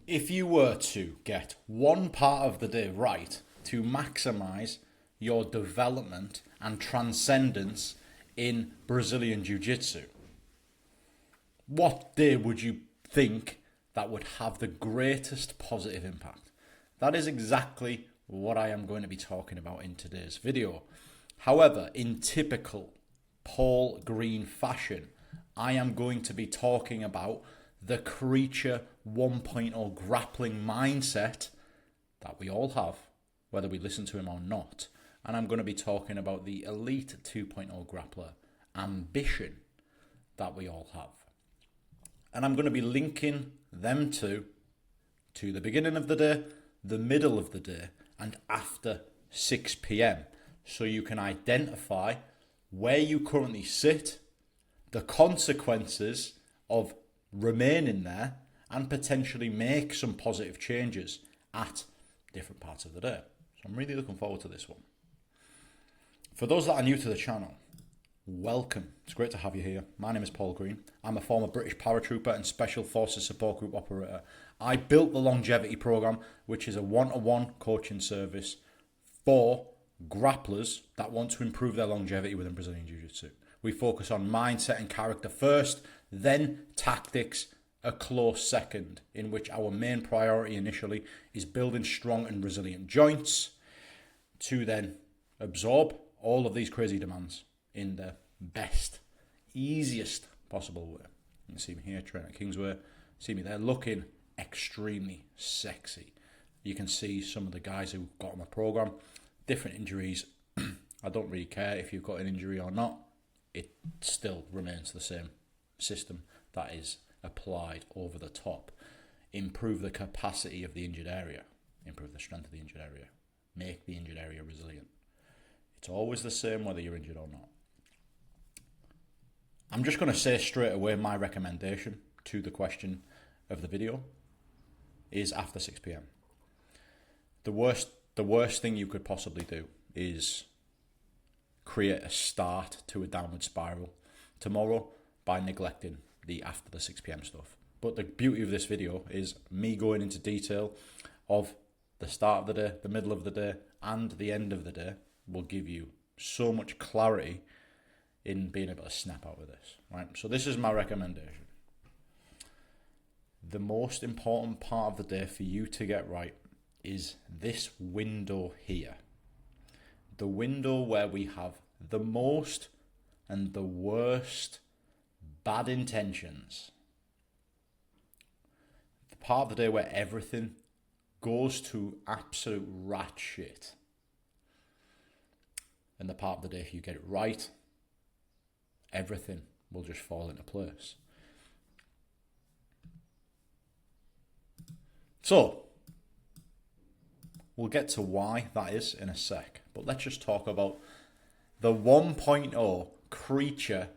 If you were to get one part of the day right to maximize your development and transcendence in Brazilian Jiu-Jitsu, what day would you think that would have the greatest positive impact? That is exactly what I am going to be talking about in today's video. However, in typical Paul Green fashion, I am going to be talking about the Creature 1.0 grappling mindset that we all have, whether we listen to him or not. And I'm going to be talking about the Elite 2.0 grappler ambition that we all have. And I'm going to be linking them to the beginning of the day, the middle of the day, and after 6 p.m. So you can identify where you currently sit, the consequences of remaining there, and potentially make some positive changes at different parts of the day. So I'm really looking forward to this one. For those that are new to the channel, welcome. It's great to have you here. My name is Paul Green. I'm a former British paratrooper and Special Forces Support Group operator. I built the Longevity Program, which is a one-to-one coaching service for grapplers that want to improve their longevity within Brazilian Jiu-Jitsu. We focus on mindset and character first, then tactics a close second, in which our main priority initially is building strong and resilient joints to then absorb all of these crazy demands in the best, easiest possible way. You can see me here training at Kingsway. See me there looking extremely sexy. You can see some of the guys who got on my program, different injuries. I don't really care if you've got an injury or not. It still remains the same system that is applied over the top. Improve the capacity of the injured area, improve the strength of the injured area, make the injured area resilient. It's always the same whether you're injured or not. I'm just going to say straight away my recommendation to the question of the video is after 6 p.m. The worst thing you could possibly do is create a start to a downward spiral tomorrow by neglecting the after the 6 p.m. stuff. But the beauty of this video is me going into detail of the start of the day, the middle of the day, and the end of the day will give you so much clarity in being able to snap out of this, right? So this is my recommendation. The most important part of the day for you to get right is this window here. The window where we have the most and the worst bad intentions. The part of the day where everything goes to absolute rat shit. And the part of the day, if you get it right, everything will just fall into place. So, we'll get to why that is in a sec. But let's just talk about the 1.0 creature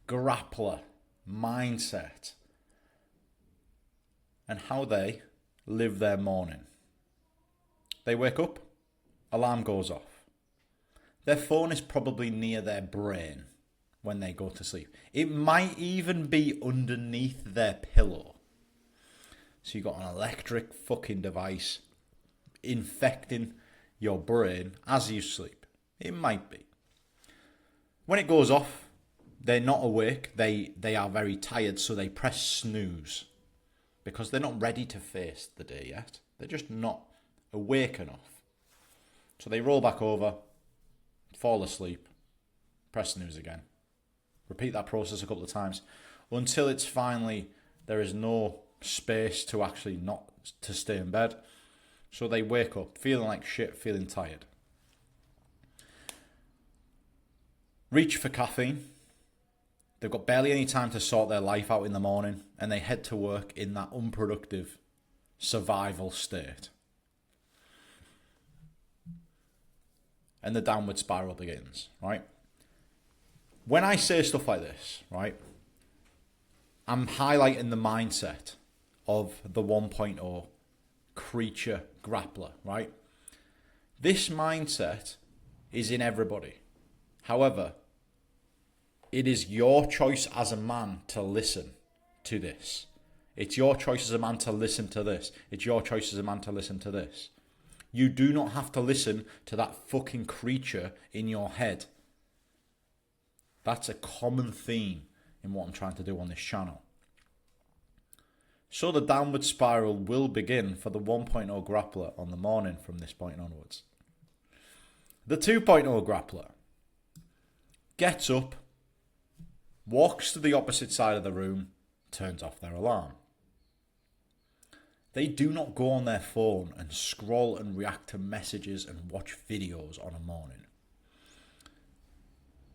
grappler mindset and how they live their morning. They wake up, alarm goes off. Their phone is probably near their brain when they go to sleep. It might even be underneath their pillow. So you've got an electric fucking device infecting your brain as you sleep. It might be. When it goes off, they're not awake. They are very tired, so they press snooze because they're not ready to face the day yet. They're just not awake enough. So they roll back over, fall asleep, press snooze again. Repeat that process a couple of times until it's finally, there is no space to actually not to stay in bed. So they wake up feeling like shit, feeling tired. Reach for caffeine. They've got barely any time to sort their life out in the morning, and they head to work in that unproductive survival state. And the downward spiral begins, right? When I say stuff like this, right, I'm highlighting the mindset of the 1.0 creature grappler, right? This mindset is in everybody. However, it is your choice as a man to listen to this. It's your choice as a man to listen to this. It's your choice as a man to listen to this. You do not have to listen to that fucking creature in your head. That's a common theme in what I'm trying to do on this channel. So the downward spiral will begin for the 1.0 grappler on the morning from this point onwards. The 2.0 grappler gets up, walks to the opposite side of the room, turns off their alarm. They do not go on their phone and scroll and react to messages and watch videos on a morning.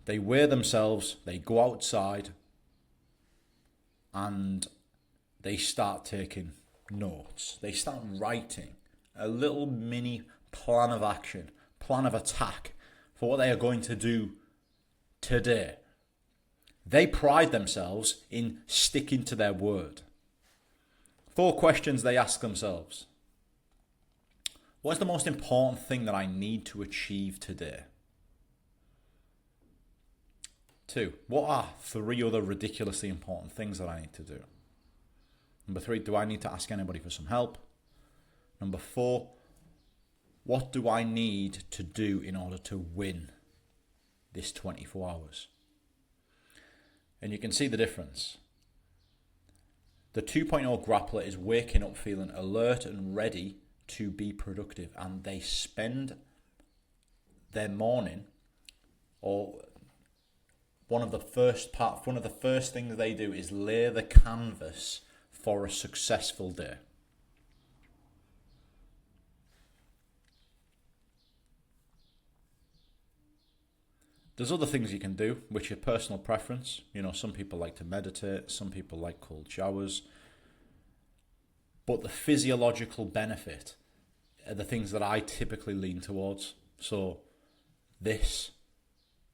They weigh themselves, they go outside, and they start taking notes. They start writing a little mini plan of action, plan of attack for what they are going to do today. They pride themselves in sticking to their word. 4 questions they ask themselves. What is the most important thing that I need to achieve today? 2, what are 3 other ridiculously important things that I need to do? Number 3, do I need to ask anybody for some help? Number 4, what do I need to do in order to win this 24 hours? And you can see the difference. The 2.0 grappler is waking up feeling alert and ready to be productive, and they spend their morning, or one of the first things they do is lay the canvas for a successful day. There's other things you can do, which are personal preference. You know, some people like to meditate, some people like cold showers. But the physiological benefit are the things that I typically lean towards. So this,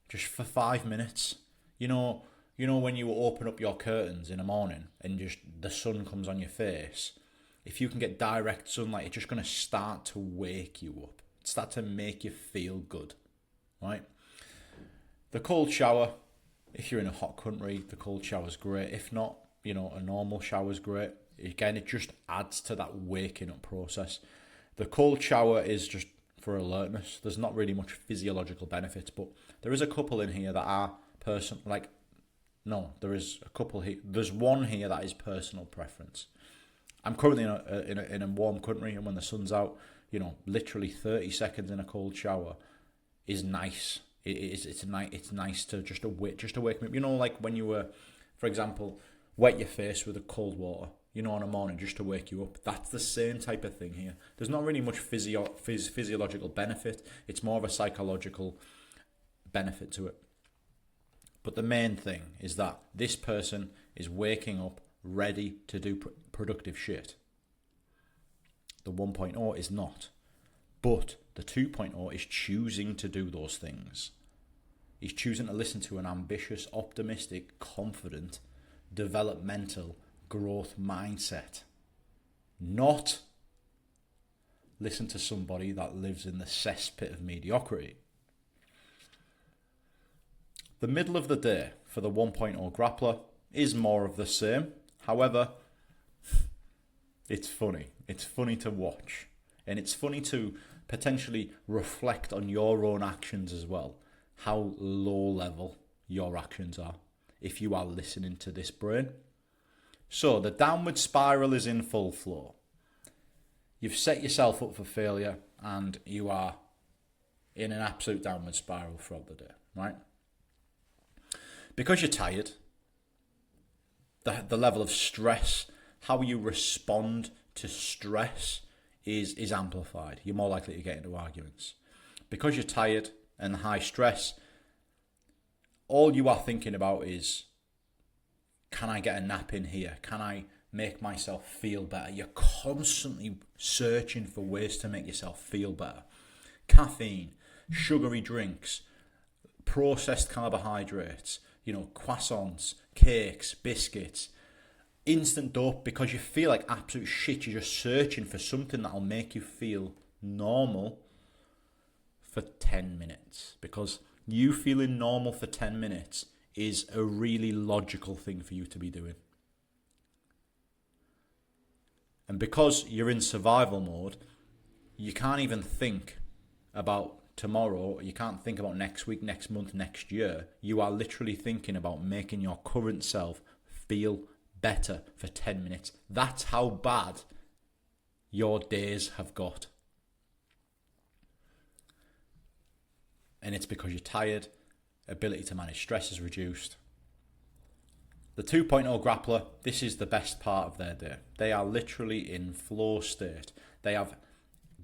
just for 5 minutes. You know when you open up your curtains in the morning and just the sun comes on your face, if you can get direct sunlight, it's just going to start to wake you up. Start to make you feel good, right? The cold shower, if you're in a hot country, the cold shower's great. If not, a normal shower's great. Again, it just adds to that waking up process. The cold shower is just for alertness. There's not really much physiological benefits, but there is a couple in here that are there's one here that is personal preference. I'm currently in a warm country, and when the sun's out, literally 30 seconds in a cold shower is nice. It's nice to just wake me up. Like when you were, for example, wet your face with a cold water, on a morning just to wake you up. That's the same type of thing here. There's not really much physiological benefit. It's more of a psychological benefit to it. But the main thing is that this person is waking up ready to do productive shit. The 1.0 is not. But the 2.0 is choosing to do those things. He's choosing to listen to an ambitious, optimistic, confident, developmental growth mindset. Not listen to somebody that lives in the cesspit of mediocrity. The middle of the day for the 1.0 grappler is more of the same. However, it's funny. It's funny to watch. And it's funny to potentially reflect on your own actions as well. How low level your actions are if you are listening to this brain. So the downward spiral is in full flow. You've set yourself up for failure and you are in an absolute downward spiral throughout the day, right? Because you're tired, the level of stress, how you respond to stress is amplified. You're more likely to get into arguments. Because you're tired and high stress, all you are thinking about is, can I get a nap in here? Can I make myself feel better? You're constantly searching for ways to make yourself feel better. Caffeine, sugary drinks, processed carbohydrates, croissants, cakes, biscuits, instant dope, because you feel like absolute shit. You're just searching for something that'll make you feel normal for 10 minutes. Because you feeling normal for 10 minutes is a really logical thing for you to be doing. And because you're in survival mode, you can't even think about tomorrow. You can't think about next week, next month, next year. You are literally thinking about making your current self feel better for 10 minutes. That's how bad your days have got. And it's because you're tired, ability to manage stress is reduced. The 2.0 grappler, this is the best part of their day. They are literally in flow state. They have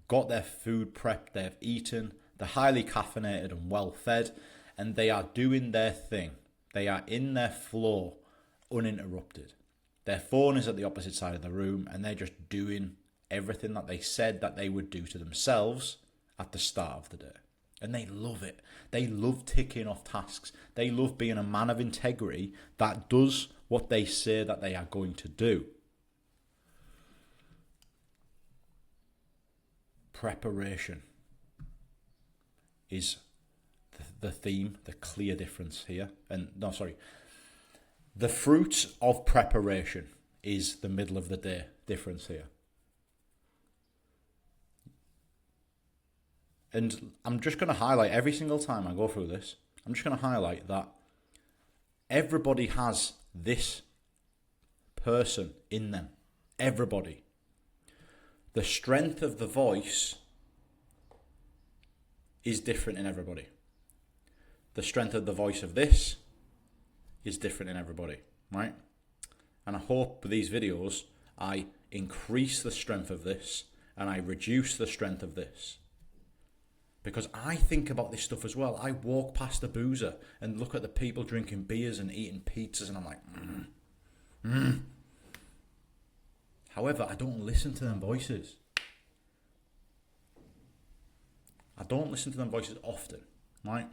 got their food prepped, they have eaten, they're highly caffeinated and well fed, and they are doing their thing. They are in their flow, uninterrupted. Their phone is at the opposite side of the room, and they're just doing everything that they said that they would do to themselves at the start of the day. And they love it. They love ticking off tasks. They love being a man of integrity that does what they say that they are going to do. Preparation is the theme, the clear difference here. The fruits of preparation is the middle of the day difference here. And I'm just going to highlight every single time I go through this, I'm just going to highlight that everybody has this person in them. Everybody. The strength of the voice is different in everybody. The strength of the voice of this is different in everybody, right? And I hope with these videos, I increase the strength of this and I reduce the strength of this. Because I think about this stuff as well. I walk past the boozer and look at the people drinking beers and eating pizzas and I'm like, However, I don't listen to them voices. I don't listen to them voices often, right?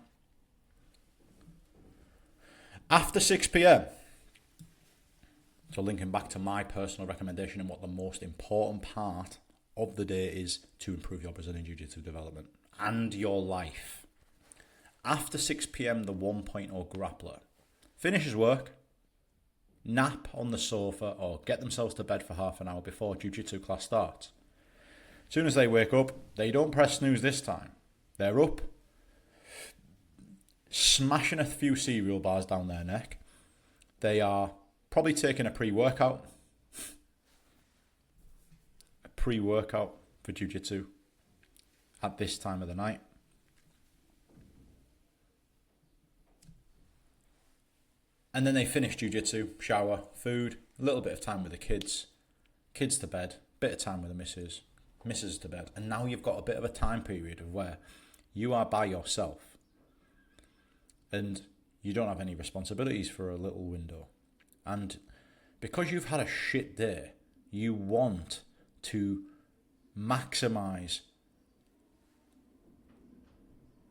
After 6 p.m, so linking back to my personal recommendation and what the most important part of the day is to improve your Brazilian Jiu-Jitsu development and your life. After 6 p.m, the 1.0 grappler finishes work, nap on the sofa or get themselves to bed for half an hour before Jiu-Jitsu class starts. As soon as they wake up, they don't press snooze this time. They're up, smashing a few cereal bars down their neck. They are probably taking a pre-workout. For Jiu-Jitsu at this time of the night. And then they finish Jiu-Jitsu, shower, food, a little bit of time with the kids to bed, bit of time with the missus to bed. And now you've got a bit of a time period of where you are by yourself and you don't have any responsibilities for a little window. And because you've had a shit day, you want to maximize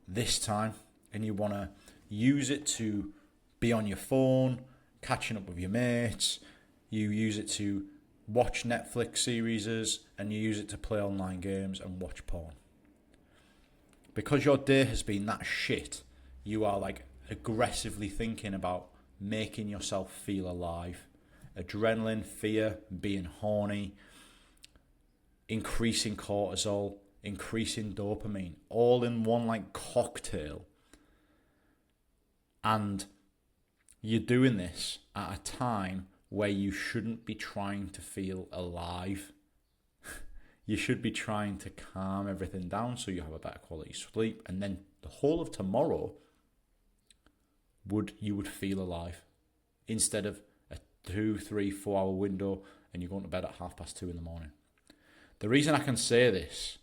this time and you want to use it to be on your phone, catching up with your mates. You use it to watch Netflix series and you use it to play online games and watch porn. Because your day has been that shit, you are like aggressively thinking about making yourself feel alive. Adrenaline, fear, being horny, increasing cortisol, increasing dopamine, all in one like cocktail. And you're doing this at a time where you shouldn't be trying to feel alive. You should be trying to calm everything down so you have a better quality sleep. And then the whole of tomorrow, you would feel alive. Instead of a 2, 3, 4 hour window and you're going to bed at 2:30 in the morning. The reason I can say this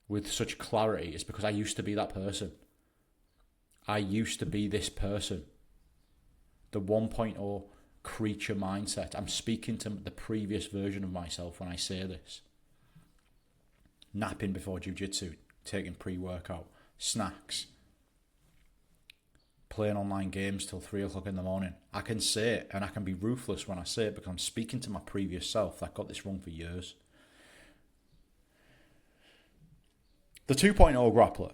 with such clarity is because I used to be that person. I used to be this person. The 1.0 creature mindset. I'm speaking to the previous version of myself when I say this. Napping before Jiu-Jitsu, taking pre-workout, snacks, playing online games till 3 o'clock in the morning. I can say it and I can be ruthless when I say it because I'm speaking to my previous self that got this wrong for years. The 2.0 grappler.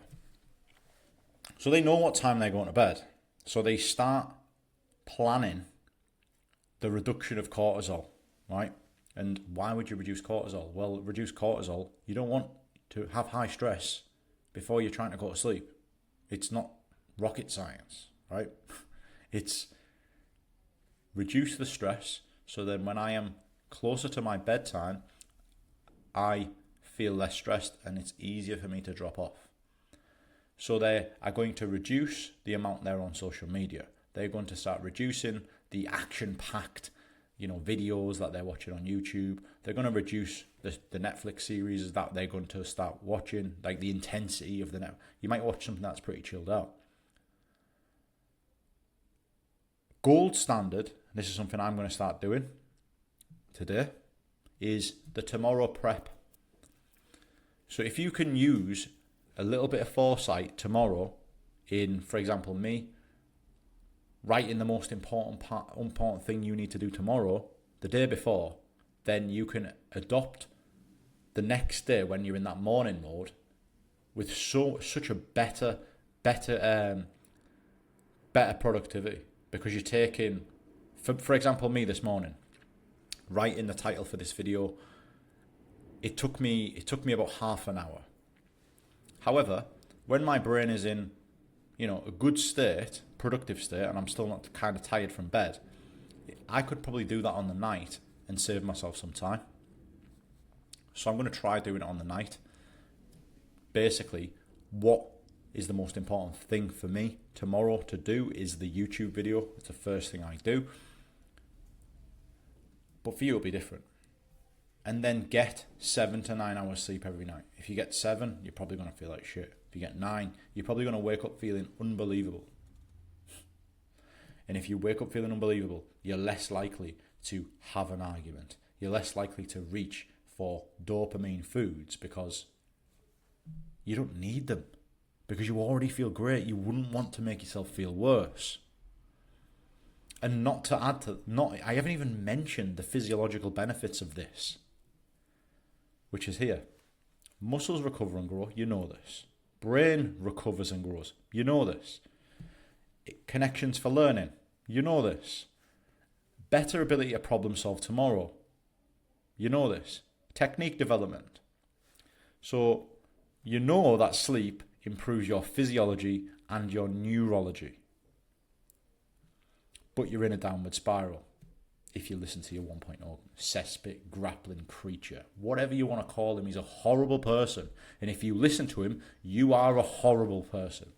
So they know what time they're going to bed. So they start planning the reduction of cortisol, right? And why would you reduce cortisol? Well, reduce cortisol, you don't want to have high stress before you're trying to go to sleep. It's not rocket science, right? It's reduce the stress so then when I am closer to my bedtime, I feel less stressed and it's easier for me to drop off. So they are going to reduce the amount they're on social media. They're going to start reducing the action-packed, videos that they're watching on YouTube. They're going to reduce the Netflix series that they're going to start watching, like the intensity of the net. You might watch something that's pretty chilled out. Gold standard, this is something I'm going to start doing today, is the tomorrow prep. So if you can use a little bit of foresight tomorrow in, for example, me, writing the most important thing you need to do tomorrow, the day before, then you can adopt the next day when you're in that morning mode with such a better productivity, because you're taking, for example, me this morning, writing the title for this video, it took me about half an hour. However, when my brain is in, a good state, productive state, and I'm still not kind of tired from bed, I could probably do that on the night and save myself some time. So I'm going to try doing it on the night. Basically, what is the most important thing for me tomorrow to do is the YouTube video. It's the first thing I do. But for you, it'll be different. And then get 7 to 9 hours sleep every night. If you get 7, you're probably going to feel like shit. If you get 9, you're probably going to wake up feeling unbelievable. And if you wake up feeling unbelievable, you're less likely to have an argument. You're less likely to reach for dopamine foods because you don't need them. Because you already feel great. You wouldn't want to make yourself feel worse. And I haven't even mentioned the physiological benefits of this, which is here. Muscles recover and grow, you know this. Brain recovers and grows, you know this. Connections for learning, you know this. Better ability to problem solve tomorrow, you know this. Technique development. So you know that sleep improves your physiology and your neurology. But you're in a downward spiral if you listen to your 1.0 cesspit grappling creature. Whatever you want to call him, he's a horrible person. And if you listen to him, you are a horrible person.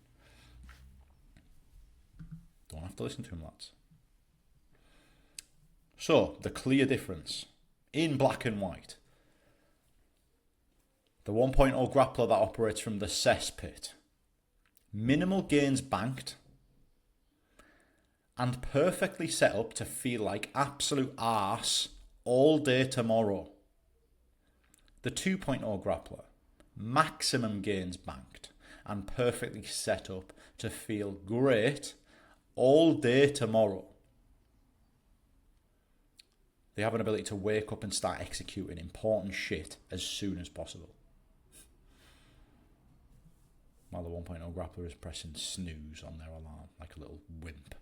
Don't have to listen to him, lads. So, the clear difference in black and white. The 1.0 grappler that operates from the cesspit. Minimal gains banked. And perfectly set up to feel like absolute arse all day tomorrow. The 2.0 grappler, maximum gains banked and perfectly set up to feel great all day tomorrow. They have an ability to wake up and start executing important shit as soon as possible. While the 1.0 grappler is pressing snooze on their alarm like a little wimp.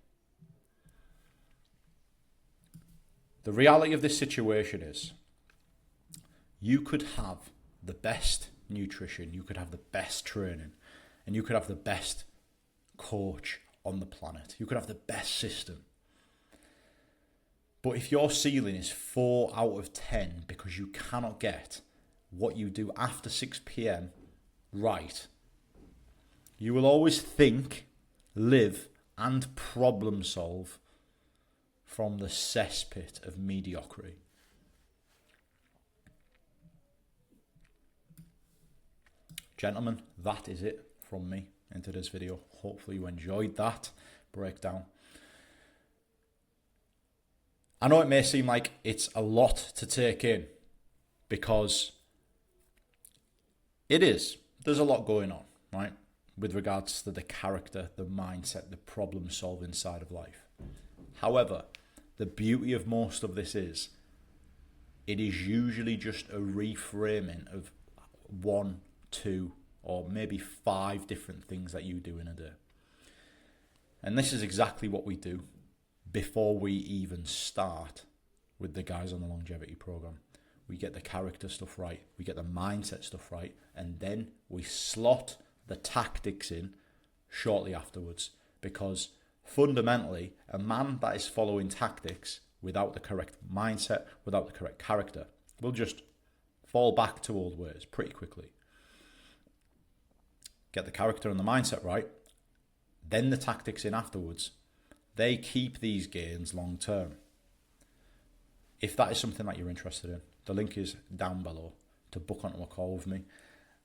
The reality of this situation is you could have the best nutrition, you could have the best training, and you could have the best coach on the planet. You could have the best system. But if your ceiling is 4 out of 10 because you cannot get what you do after 6 p.m. right, you will always think, live, and problem solve from the cesspit of mediocrity. Gentlemen, that is it from me in today's video. Hopefully you enjoyed that breakdown. I know it may seem like it's a lot to take in because it is. There's a lot going on, right? With regards to the character, the mindset, the problem solving side of life. However, the beauty of most of this is it is usually just a reframing of 1, 2, or maybe 5 different things that you do in a day. And this is exactly what we do before we even start with the guys on the longevity program. We get the character stuff right, we get the mindset stuff right, and then we slot the tactics in shortly afterwards. Because fundamentally, a man that is following tactics without the correct mindset, without the correct character, will just fall back to old ways pretty quickly. Get the character and the mindset right, then the tactics in afterwards. They keep these gains long term. If that is something that you're interested in, the link is down below to book onto a call with me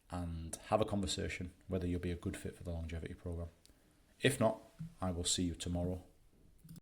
and have a conversation whether you'll be a good fit for the longevity program. If not, I will see you tomorrow